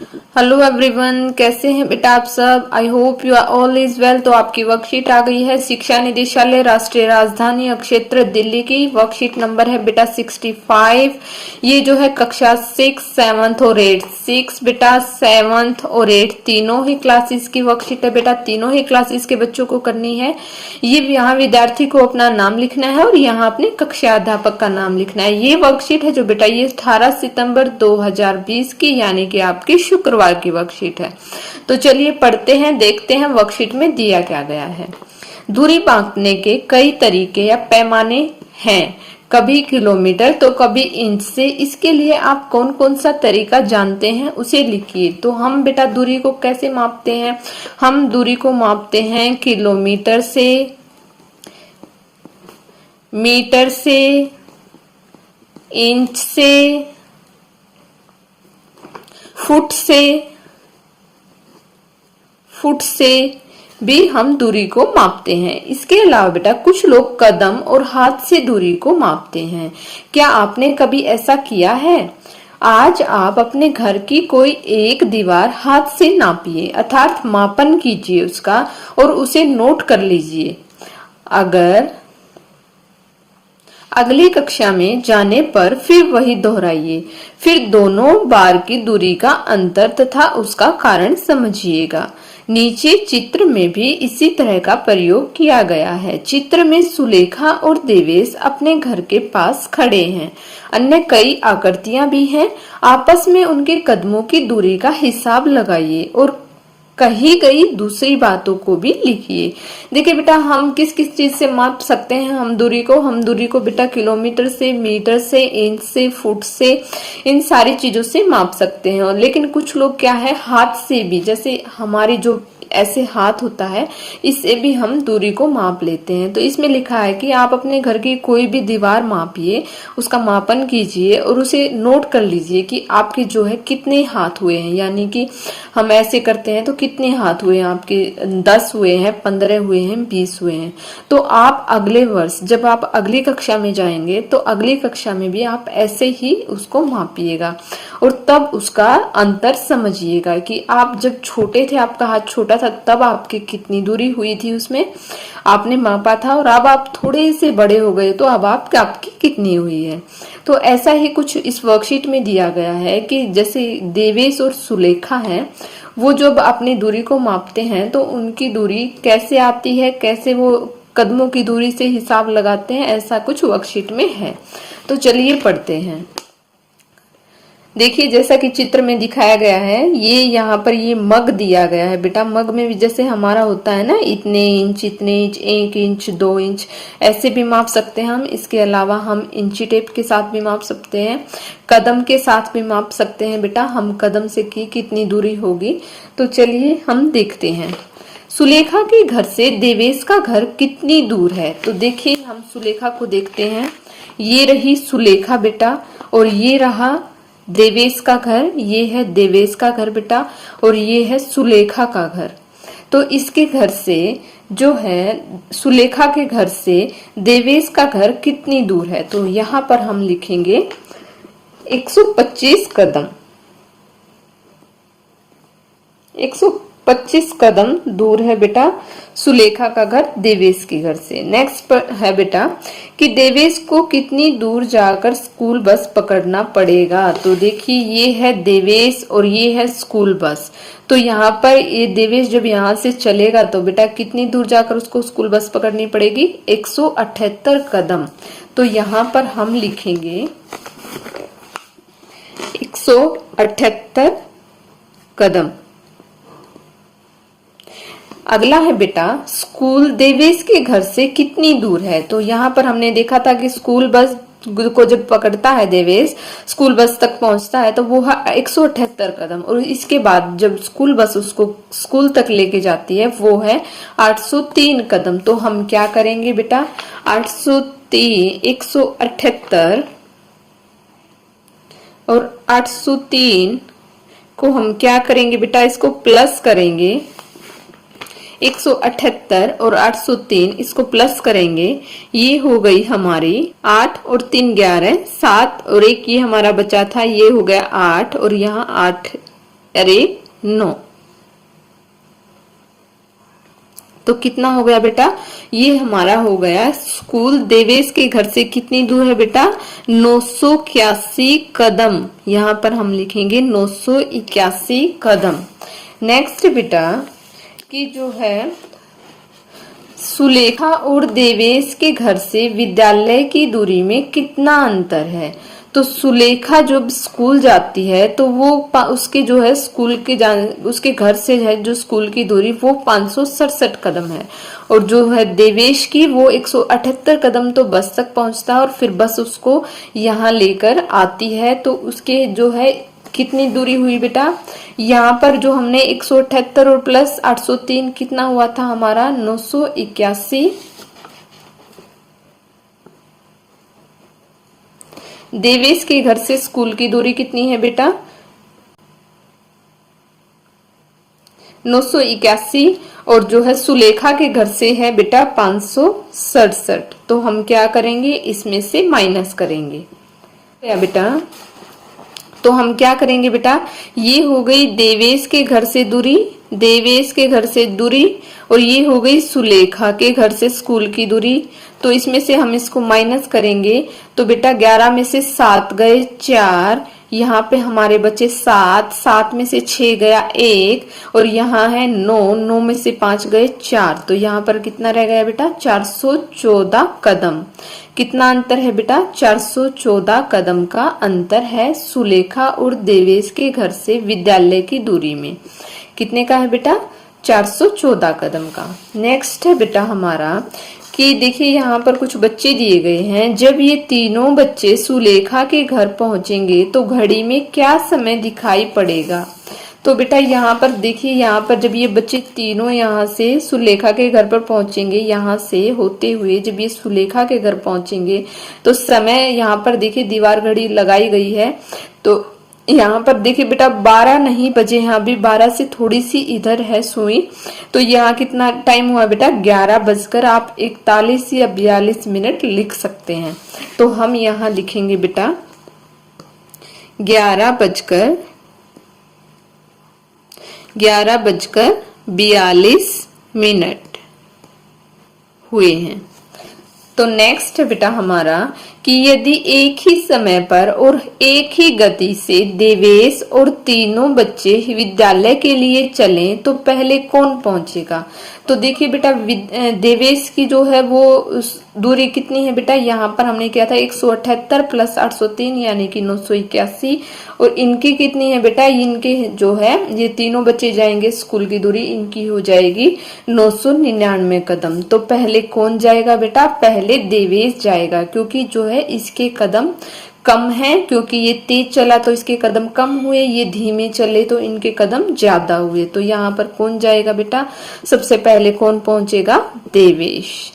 Hello everyone, कैसे हैं बेटा आप सब। I hope you are all is well. तो आपकी वर्कशीट आ गई है शिक्षा निदेशालय राष्ट्रीय राजधानी क्षेत्र दिल्ली की। वर्कशीट नंबर है बेटा 65। ये जो है कक्षा 6, 7th और 8th, 6 बेटा 7th और 8th तीनों ही क्लासेस की वर्कशीट है बेटा। तीनों ही क्लासेस के बच्चों को करनी है। ये यहाँ विद्यार्थी को अपना नाम लिखना है और यहाँ अपने कक्षा अध्यापक का नाम लिखना है। ये वर्कशीट है जो बेटा ये 18 सितंबर 2020 की यानी कि आपकी शुक्रवार की वर्कशीट है। तो चलिए पढ़ते हैं, देखते हैं वर्कशीट में दिया क्या गया है। दूरी मापने के कई तरीके या पैमाने हैं, कभी किलोमीटर तो कभी इंच से। इसके लिए आप कौन कौन सा तरीका जानते हैं उसे लिखिए। तो हम बेटा दूरी को कैसे मापते हैं? हम दूरी को मापते हैं किलोमीटर से, मीटर से, इंच से, फुट से भी हम दूरी को मापते हैं। इसके अलावा बेटा कुछ लोग कदम और हाथ से दूरी को मापते हैं। क्या आपने कभी ऐसा किया है? आज आप अपने घर की कोई एक दीवार हाथ से नापिए, अर्थात मापन कीजिए उसका और उसे नोट कर लीजिए। अगर अगली कक्षा में जाने पर फिर वही दोहराइए। फिर दोनों बार की दूरी का अंतर तथा उसका कारण समझिएगा। नीचे चित्र में भी इसी तरह का प्रयोग किया गया है। चित्र में सुलेखा और देवेश अपने घर के पास खड़े हैं। अन्य कई आकृतियां भी हैं। आपस में उनके कदमों की दूरी का हिसाब लगाइए और कही गई दूसरी बातों को भी लिखिए। देखिए बेटा हम किस किस चीज से माप सकते हैं हम दूरी को? हम दूरी को बेटा किलोमीटर से, मीटर से, इंच से, फुट से, इन सारी चीजों से माप सकते हैं। लेकिन कुछ लोग क्या है हाथ से भी, जैसे हमारी जो ऐसे हाथ होता है इससे भी हम दूरी को माप लेते हैं। तो इसमें लिखा है कि आप अपने घर की कोई भी दीवार मापिए, उसका मापन कीजिए और उसे नोट कर लीजिए कि आपके जो है कितने हाथ हुए हैं। यानी कि हम ऐसे करते हैं तो कितने हाथ हुए हैं आपके? 10 हुए हैं, 15 हुए हैं, 20 हुए हैं। तो आप अगले वर्ष जब आप अगली कक्षा में जाएंगे तो अगली कक्षा में भी आप ऐसे ही उसको मापिएगा और तब उसका अंतर समझिएगा कि आप जब छोटे थे, आपका हाथ छोटा था, तब आपकी कितनी दूरी हुई थी उसमें आपने मापा था, और अब आप थोड़े से बड़े हो गए तो अब आपकी कितनी हुई है। तो ऐसा ही कुछ इस वर्कशीट में दिया गया है कि जैसे देवेश और सुलेखा है, वो जब अपनी दूरी को मापते हैं तो उनकी दूरी कैसे आती है, कैसे वो कदमों की दूरी से हिसाब लगाते हैं, ऐसा कुछ वर्कशीट में है। तो चलिए पढ़ते हैं। देखिए जैसा कि चित्र में दिखाया गया है, ये यहाँ पर ये मग दिया गया है बेटा। मग में भी जैसे हमारा होता है ना इतने इंच, 1 इंच, 2 इंच, ऐसे भी माप सकते हैं हम। इसके अलावा हम इंची टेप के साथ भी माप सकते हैं, कदम के साथ भी माप सकते हैं बेटा। हम कदम से की कितनी दूरी होगी। तो चलिए हम देखते हैं। सुलेखा के घर से देवेश का घर कितनी दूर है? तो देखिए हम सुलेखा को देखते हैं। ये रही सुलेखा बेटा और ये रहा देवेश का घर। ये है देवेश का घर बेटा और ये है सुलेखा का घर। तो इसके घर से जो है सुलेखा के घर से देवेश का घर कितनी दूर है? तो यहाँ पर हम लिखेंगे 125 कदम। 125 कदम दूर है बेटा सुलेखा का घर देवेश के घर से। नेक्स्ट पर है बेटा कि देवेश को कितनी दूर जाकर स्कूल बस पकड़ना पड़ेगा? तो देखिए ये है देवेश और ये है स्कूल बस। तो यहाँ पर ये देवेश जब यहाँ से चलेगा तो बेटा कितनी दूर जाकर उसको स्कूल बस पकड़नी पड़ेगी? 178 कदम। तो यहाँ पर हम लिखेंगे 178 कदम। अगला है बेटा स्कूल देवेश के घर से कितनी दूर है? तो यहाँ पर हमने देखा था कि स्कूल बस को जब पकड़ता है देवेश, स्कूल बस तक पहुंचता है तो वो है 178 कदम, और इसके बाद जब स्कूल बस उसको स्कूल तक लेके जाती है वो है 803 कदम। तो हम क्या करेंगे बेटा? 803, 178 और 803 को हम क्या करेंगे बेटा? इसको प्लस करेंगे। 178 और 803 इसको प्लस करेंगे। ये हो गई हमारी 8 और 3 11, 7 और 1 ये हमारा बचा था, ये हो गया 8 और यहाँ 8 अरे 9। तो कितना हो गया बेटा, ये हमारा हो गया स्कूल देवेश के घर से कितनी दूर है बेटा, 981 कदम। यहाँ पर हम लिखेंगे 981 कदम। नेक्स्ट बेटा कि जो है सुलेखा और देवेश के घर से विद्यालय की दूरी में कितना अंतर है। तो सुलेखा जब स्कूल जाती है तो वो उसके जो है स्कूल के उसके घर से है जो स्कूल की दूरी वो 567 कदम है, और जो है देवेश की वो 178 कदम तो बस तक पहुंचता है, और फिर बस उसको यहाँ लेकर आती है। तो उसके जो है कितनी दूरी हुई बेटा, यहाँ पर जो हमने 178 और प्लस 803 कितना हुआ था हमारा 981। देवेश के घर से स्कूल की दूरी कितनी है बेटा, 981, और जो है सुलेखा के घर से है बेटा 567। तो हम क्या करेंगे, इसमें से माइनस करेंगे या बेटा। तो हम क्या करेंगे बेटा, ये हो गई देवेश के घर से दूरी, देवेश के घर से दूरी, और ये हो गई सुलेखा के घर से स्कूल की दूरी। तो इसमें से हम इसको माइनस करेंगे तो बेटा 11 में से 7 गए 4, यहाँ पे हमारे बचे 7, 7 में से 6 गया 1, और यहाँ है 9, 9 में से 5 गए 4। तो यहाँ पर कितना रह गया बेटा, 414 कदम। कितना अंतर है बेटा, 414 कदम का अंतर है सुलेखा और देवेश के घर से विद्यालय की दूरी में। कितने का है बेटा, 414 कदम का। नेक्स्ट है बेटा हमारा कि देखिए यहाँ पर कुछ बच्चे दिए गए हैं। जब ये तीनों बच्चे सुलेखा के घर पहुंचेंगे तो घड़ी में क्या समय दिखाई पड़ेगा। तो बेटा यहाँ पर देखिए, यहाँ पर जब ये बच्चे तीनों यहाँ से सुलेखा के घर पर पहुंचेंगे, यहाँ से होते हुए जब ये सुलेखा के घर पहुंचेंगे तो समय यहाँ पर देखिए दीवार घड़ी लगाई गई है। तो यहाँ पर देखिए बेटा 12 नहीं बजे, यहाँ भी 12 से थोड़ी सी इधर है सुई। तो यहाँ कितना टाइम हुआ बेटा, 11 बजकर आप 41 या 42 मिनट लिख सकते हैं। तो हम यहाँ लिखेंगे बेटा 11 बजकर 42 मिनट हुए हैं। तो नेक्स्ट बेटा हमारा कि यदि एक ही समय पर और एक ही गति से देवेश और तीनों बच्चे विद्यालय के लिए चलें तो पहले कौन पहुंचेगा। तो देखिए बेटा देवेश की जो है वो दूरी कितनी है बेटा, यहाँ पर हमने किया था 178 प्लस 803 यानी कि 981, और इनकी कितनी है बेटा, इनके जो है ये तीनों बच्चे जाएंगे स्कूल की दूरी इनकी हो जाएगी 999 कदम। तो पहले कौन जाएगा बेटा, पहले देवेश जाएगा, क्योंकि जो है इसके कदम कम है, क्योंकि ये तेज चला तो इसके कदम कम हुए, ये धीमे चले तो इनके कदम ज्यादा हुए। तो यहाँ पर कौन जाएगा बेटा, सबसे पहले कौन पहुंचेगा, देवेश।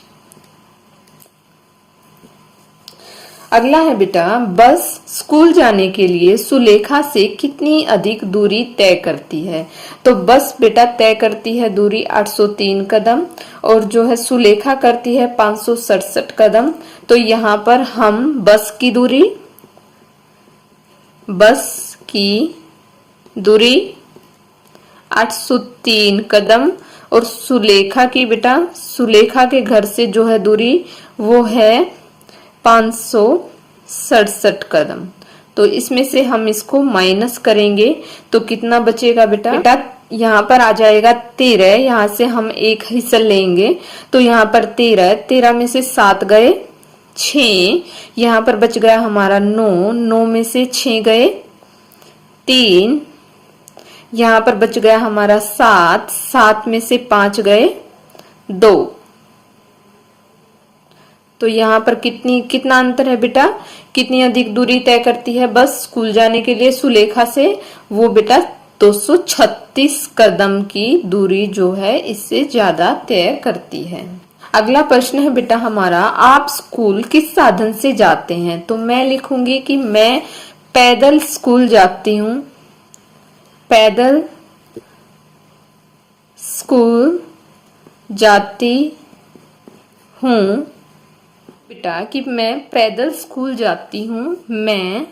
अगला है बेटा बस स्कूल जाने के लिए सुलेखा से कितनी अधिक दूरी तय करती है। तो बस बेटा तय करती है दूरी 803 कदम, और जो है सुलेखा करती है 567 कदम। तो यहाँ पर हम बस की दूरी 803 कदम, और सुलेखा की बेटा सुलेखा के घर से जो है दूरी वो है 567 कदम। तो इसमें से हम इसको माइनस करेंगे तो कितना बचेगा बेटा, यहाँ पर आ जाएगा 13, यहाँ से हम एक हिस्सा लेंगे तो यहाँ पर 13, 13 में से 7 गए 6, यहाँ पर बच गया हमारा 9, 9 में से 6 गए 3, यहाँ पर बच गया हमारा 7, 7 में से 5 गए 2। तो यहाँ पर कितना अंतर है बेटा, कितनी अधिक दूरी तय करती है बस स्कूल जाने के लिए सुलेखा से, वो बेटा 236 कदम की दूरी जो है इससे ज्यादा तय करती है। अगला प्रश्न है बेटा हमारा, आप स्कूल किस साधन से जाते हैं। तो मैं लिखूंगी कि मैं पैदल स्कूल जाती हूँ, पैदल स्कूल जाती हूँ बेटा, कि मैं पैदल स्कूल जाती हूँ, मैं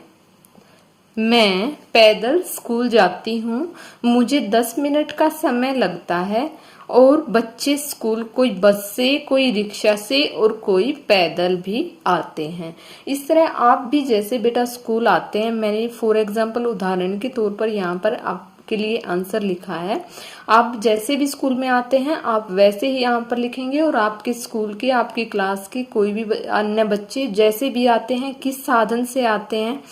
मैं पैदल स्कूल जाती हूँ। मुझे 10 मिनट का समय लगता है। और बच्चे स्कूल कोई बस से, कोई रिक्शा से और कोई पैदल भी आते हैं। इस तरह आप भी जैसे बेटा स्कूल आते हैं, मैंने फॉर एग्जांपल उदाहरण के तौर पर यहाँ पर आपके लिए आंसर लिखा है। आप जैसे भी स्कूल में आते हैं आप वैसे ही यहाँ पर लिखेंगे, और आपके स्कूल के, आपकी क्लास के कोई भी अन्य बच्चे जैसे भी आते हैं, किस साधन से आते हैं,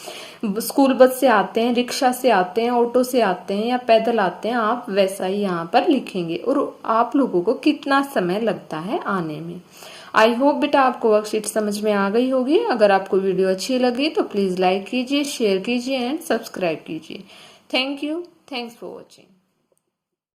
स्कूल बस से आते हैं, रिक्शा से आते हैं, ऑटो से आते हैं या पैदल आते हैं, आप वैसा ही यहाँ पर लिखेंगे। और आप लोगों को कितना समय लगता है आने में। आई होप बेटा आपको वर्कशीट समझ में आ गई होगी। अगर आपको वीडियो अच्छी लगी तो प्लीज लाइक कीजिए, शेयर कीजिए एंड सब्सक्राइब कीजिए। Thank you. Thanks for watching.